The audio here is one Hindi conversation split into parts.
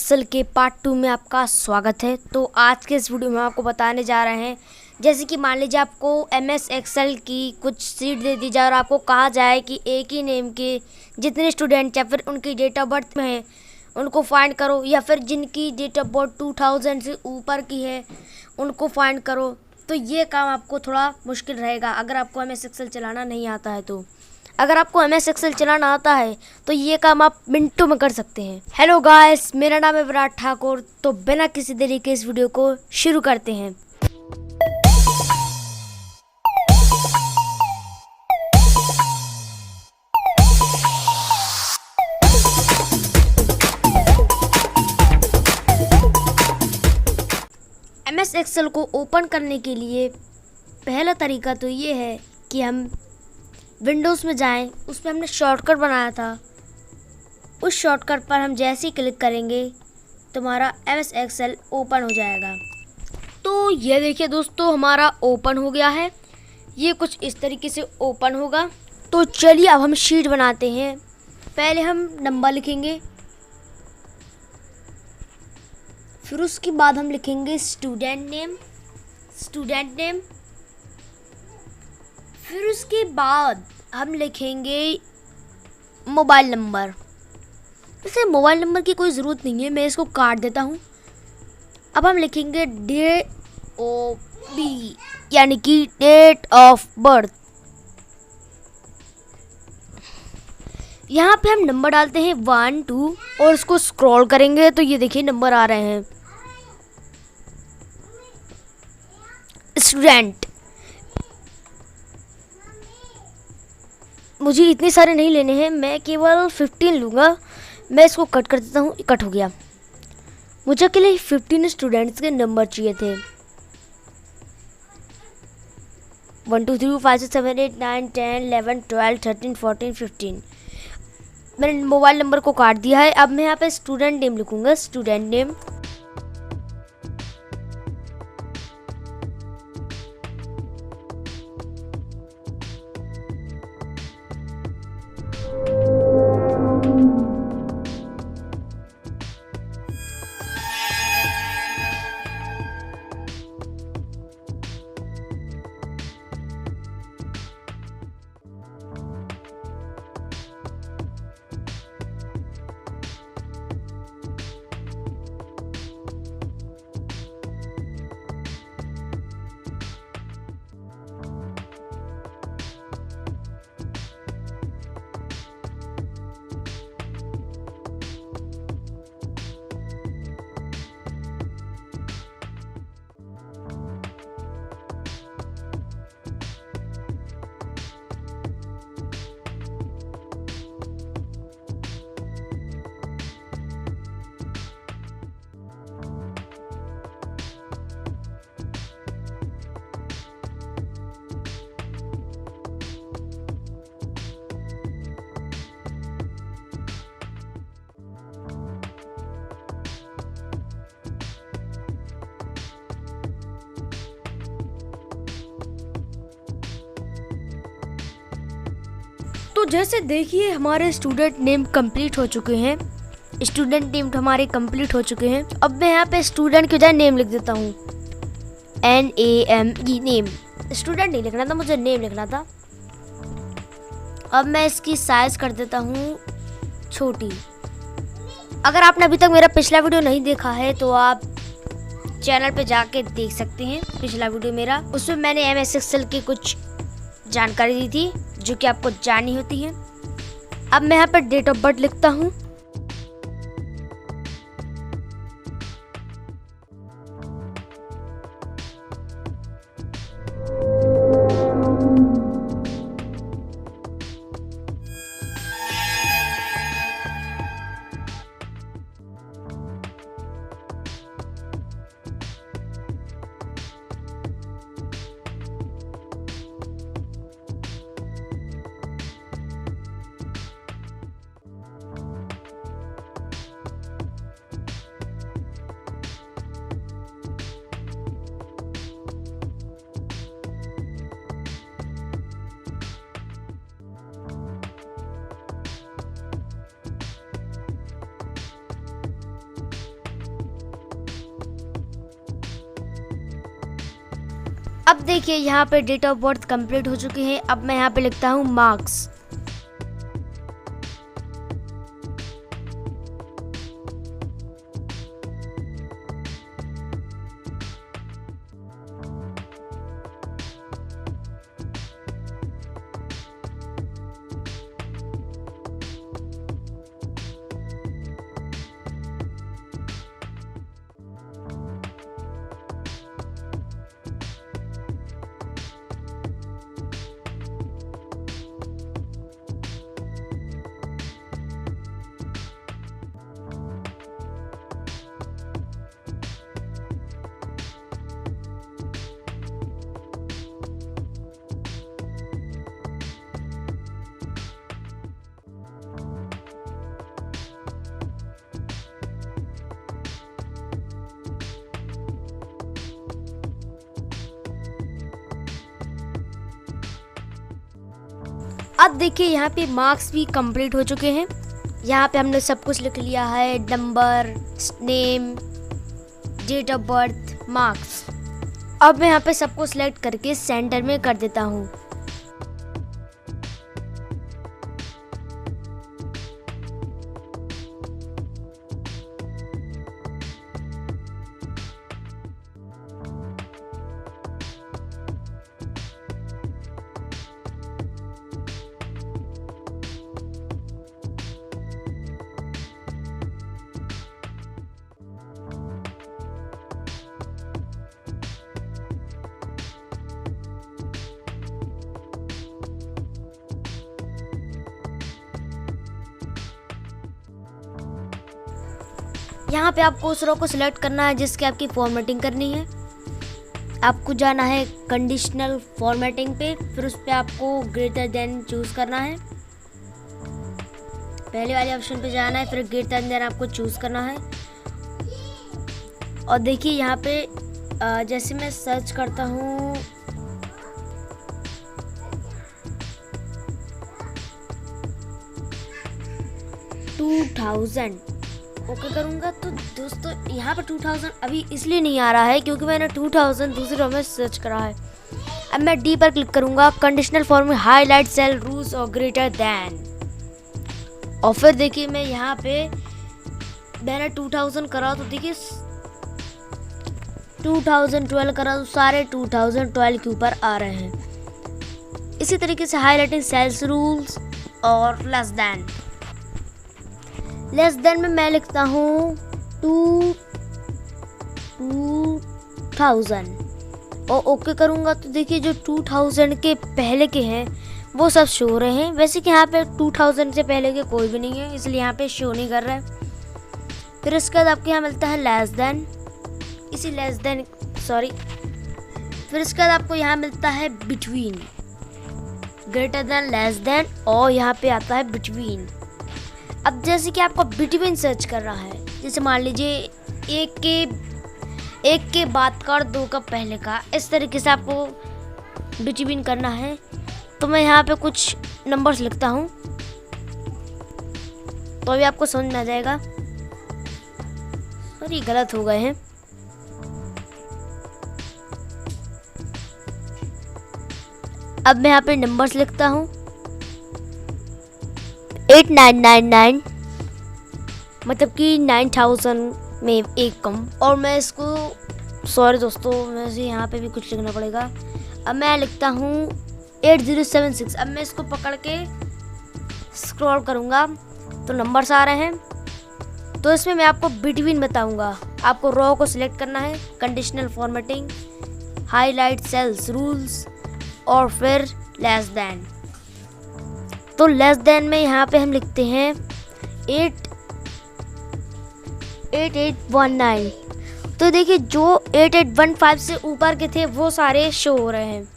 एक्सेल के पार्ट 2 में आपका स्वागत है। तो आज के इस वीडियो में आपको बताने जा रहे हैं, जैसे कि मान लीजिए आपको एमएस एक्सेल की कुछ सीट दे दी जाए और आपको कहा जाए कि एक ही नेम के जितने स्टूडेंट या फिर उनकी डेट ऑफ बर्थ में है उनको फाइंड करो, या फिर जिनकी डेट ऑफ बर्थ 2000 से ऊपर की है उनको फाइंड करो। तो ये काम आपको थोड़ा मुश्किल रहेगा अगर आपको एमएस एक्सेल चलाना नहीं आता है। तो अगर आपको एमएस एक्सेल चलाना आता है तो ये काम आप मिनटों में कर सकते हैं। हेलो गाइस, मेरा नाम है विराट ठाकुर। तो बिना किसी देरी के इस वीडियो को शुरू करते हैं। एमएस एक्सेल को ओपन करने के लिए पहला तरीका तो ये है कि हम विंडोज़ में जाएं। उसमें हमने शॉर्टकट बनाया था, उस शॉर्टकट पर हम जैसे ही क्लिक करेंगे तो हमारा एमएस एक्सेल ओपन हो जाएगा। तो ये देखिए दोस्तों, हमारा ओपन हो गया है। ये कुछ इस तरीके से ओपन होगा। तो चलिए अब हम शीट बनाते हैं। पहले हम नंबर लिखेंगे, फिर उसके बाद हम लिखेंगे स्टूडेंट नेम, फिर उसके बाद हम लिखेंगे मोबाइल नंबर। वैसे मोबाइल नंबर की कोई ज़रूरत नहीं है, मैं इसको काट देता हूँ। अब हम लिखेंगे DOB यानी कि डेट ऑफ बर्थ। यहाँ पे हम नंबर डालते हैं 1 2 और इसको स्क्रॉल करेंगे तो ये देखिए नंबर आ रहे हैं। स्टूडेंट, मुझे इतने सारे नहीं लेने हैं, मैं केवल 15 लूँगा। मैं इसको कट कर देता हूँ। कट हो गया। मुझे अकेले 15 स्टूडेंट्स के नंबर चाहिए थे। 1 2 3 4 5 6 7 8 9 10 11 12 13 14 15। मैंने मोबाइल नंबर को काट दिया है। अब मैं यहाँ पे स्टूडेंट नेम लिखूँगा, स्टूडेंट नेम। तो जैसे देखिए हमारे स्टूडेंट नेम कंप्लीट हो चुके हैं। स्टूडेंट नेम हमारे कंप्लीट हो चुके हैं। अब मैं यहाँ पे स्टूडेंट की बजाय नेम लिख देता हूँ, NAME, नेम। स्टूडेंट नहीं लिखना था, मुझे नेम लिखना था। अब मैं इसकी साइज कर देता हूँ छोटी। अगर आपने अभी तक मेरा पिछला वीडियो नहीं देखा है तो आप चैनल पे जाके देख सकते हैं पिछला वीडियो मेरा। उसमें मैंने एमएस एक्सेल की कुछ जानकारी दी थी जो कि आपको जाननी होती है। अब मैं यहाँ पर डेट ऑफ बर्थ लिखता हूँ। अब देखिए यहाँ पे डेट ऑफ बर्थ कंप्लीट हो चुकी है। अब मैं यहाँ पे लिखता हूँ मार्क्स। अब देखिए यहाँ पे मार्क्स भी कंप्लीट हो चुके हैं। यहाँ पे हमने सब कुछ लिख लिया है, number, name, date of birth, marks. अब मैं यहाँ पे सबको सिलेक्ट करके सेंटर में कर देता हूँ। यहाँ पे आपको उस रो को सिलेक्ट करना है जिसकी आपकी फॉर्मेटिंग करनी है। आपको जाना है कंडीशनल फॉर्मेटिंग पे, फिर उस पर आपको ग्रेटर देन चूज़ करना है। पहले वाले ऑप्शन पे जाना है, फिर ग्रेटर देन आपको चूज़ करना है। और देखिए यहाँ पे जैसे मैं सर्च करता हूँ, ओके करूँगा तो दोस्तों यहाँ पर 2000 अभी इसलिए नहीं आ रहा है क्योंकि मैंने 2000 दूसरी रो में सर्च करा है। अब मैं डी पर क्लिक करूँगा, कंडीशनल फॉर्म में हाईलाइट सेल रूल्स और ग्रेटर देन। और फिर देखिए मैं यहाँ पे मैंने 2000 करा तो देखिए 2012 करा तो सारे 2012 के ऊपर आ रहे हैं। इसी तरीके से हाईलाइटिंग सेल्स रूल्स और लेस देन में मैं लिखता हूँ 2000 और ओके करूँगा तो देखिए जो 2000 के पहले के हैं वो सब शो हो रहे हैं। वैसे कि यहाँ पे 2000 से पहले के कोई भी नहीं है, इसलिए यहाँ पे शो नहीं कर रहा है। फिर इसके बाद आपको यहाँ मिलता है लेस देन, फिर इसके बाद आपको यहाँ मिलता है between, greater than, less than और यहाँ पे आता है बिटवीन। अब जैसे कि आपको बिटवीन सर्च कर रहा है, जैसे मान लीजिए एक के बाद का और 2 का पहले का, इस तरीके से आपको बिटवीन करना है। तो मैं यहाँ पे कुछ नंबर्स लिखता हूँ तो अभी आपको समझ में आ जाएगा। सॉरी गलत हो गए हैं। अब मैं यहाँ पे नंबर्स लिखता हूँ 8999, मतलब कि 9000 में एक कम। और मैं इसको सॉरी दोस्तों मुझे यहाँ पे भी कुछ लिखना पड़ेगा। अब मैं लिखता हूँ 8076। अब मैं इसको पकड़ के स्क्रॉल करूँगा तो नंबर्स आ रहे हैं। तो इसमें मैं आपको बिटवीन बताऊँगा। आपको रो को सिलेक्ट करना है, conditional formatting, highlight cells rules और फिर लेस देन। तो लेस देन में यहाँ पे हम लिखते हैं 8819। तो देखिए जो 8815 से ऊपर के थे वो सारे शो हो रहे हैं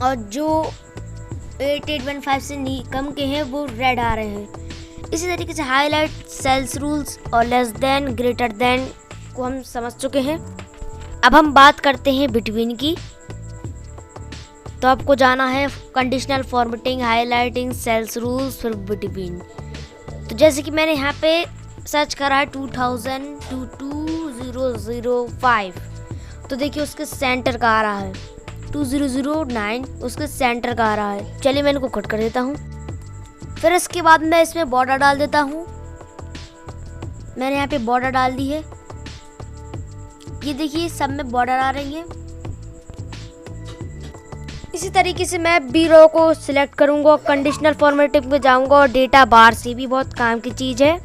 और जो 8815 से कम के हैं वो रेड आ रहे हैं। इसी तरीके से हाईलाइट सेल्स रूल्स और लेस देन ग्रेटर देन को हम समझ चुके हैं। अब हम बात करते हैं बिटवीन की। तो आपको जाना है conditional formatting, highlighting cells rules, फिर बिटवीन। तो जैसे कि मैंने यहाँ पे सर्च करा है 2000 to 2005, तो देखिए उसके सेंटर का आ रहा है 2009, उसके सेंटर का आ रहा है। चलिए मैं इनको कट कर देता हूँ। फिर इसके बाद मैं इसमें बॉर्डर डाल देता हूँ। मैंने यहाँ पे बॉर्डर डाल दी है। ये देखिए सब में बॉर्डर आ रही है। इसी तरीके से मैं बी रो को सिलेक्ट करूँगा, कंडीशनल फॉर्मेटिंग पे जाऊँगा और डेटा बार से भी बहुत काम की चीज़ है।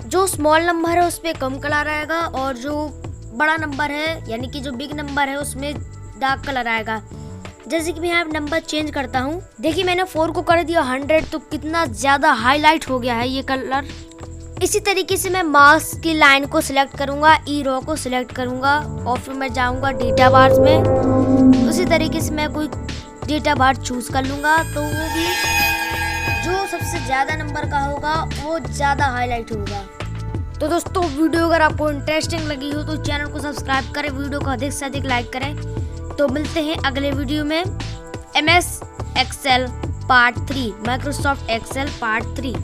जो स्मॉल नंबर है उस पर कम कलर आएगा और जो बड़ा नंबर है यानी कि जो बिग नंबर है उसमें डार्क कलर आएगा। जैसे कि मैं यहाँ नंबर चेंज करता हूँ। देखिए मैंने 4 को कर दिया 100, तो कितना ज़्यादा हाईलाइट हो गया है ये कलर। इसी तरीके से मैं मार्क्स की लाइन को सिलेक्ट करूँगा, ई रो को सिलेक्ट करूँगा और फिर मैं जाऊँगा डेटा बार्स में। उसी तरीके से मैं कोई डेटा बार चूज़ कर लूँगा, तो वो भी जो सबसे ज़्यादा नंबर का होगा वो ज़्यादा हाईलाइट होगा। तो दोस्तों वीडियो अगर आपको इंटरेस्टिंग लगी हो तो चैनल को सब्सक्राइब करें, वीडियो को अधिक से अधिक लाइक करें। तो मिलते हैं अगले वीडियो में। MS Excel part 3, Microsoft Excel part 3।